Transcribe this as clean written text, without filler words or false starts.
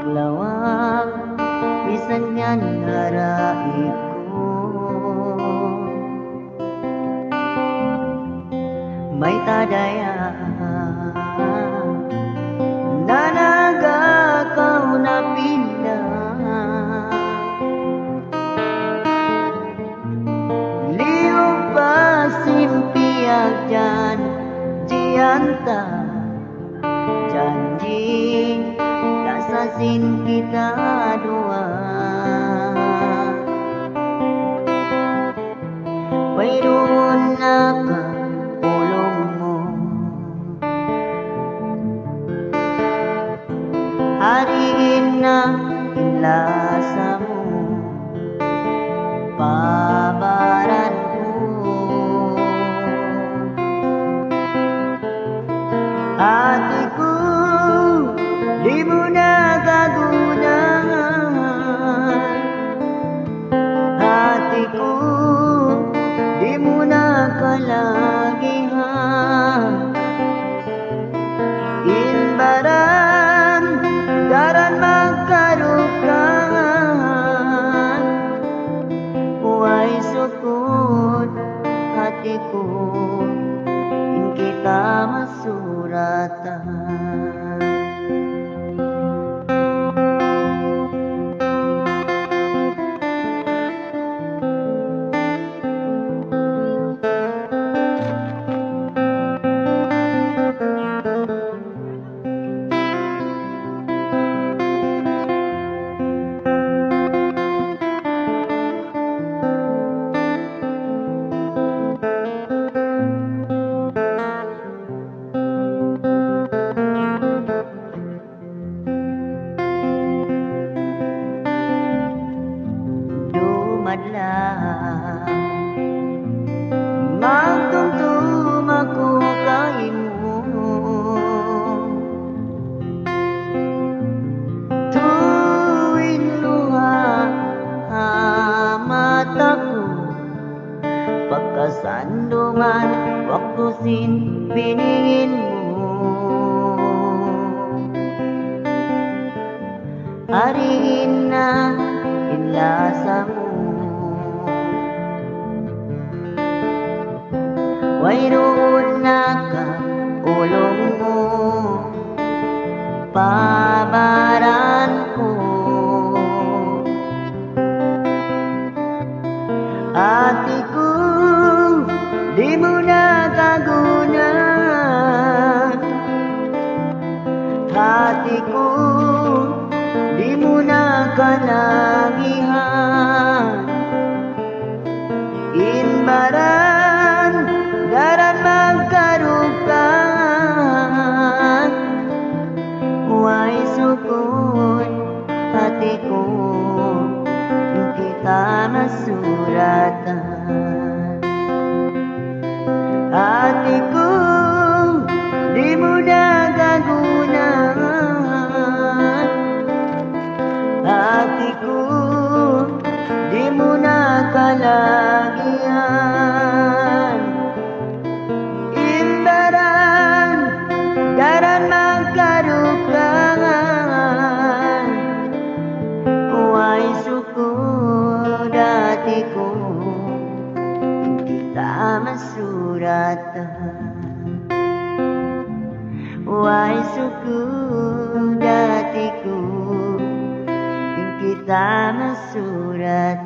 maglawak bisan nga naraig ko. May tadaya na nagakaw na pina, liyong pasimpiyag dyan jiyanta janji kasasin kita dua. Mayroon na kang pulong mo, hariin na inlasa mo, babaran ko. Hati ko, di mo na kagunahan. Hati ko, di mo na kalagihan. Inbaran, daran magkarukan. Huwag sukot hati ko, in kita masuratan. Magtumtum ako kay mo, tuwing luha mata ko, pagkasandungan waktusin piningin mo. Hariin na inlasa mo, mayroon na kang ulong mo, pabaran ko. Hati ko, di mo na kagunan. Hati ko, di mo na kalagihan. Inbaran, daran magkarukan. Huwag sukot hati ko, yung kita masuratan. Hati ko, di mo na kagunan. Hati ko, di mo na kalagihan. Inbaran, daran magkarukan. Huwag sukot hati ko, kita masuratan. Huwag sukot hati ko, kita masuratan.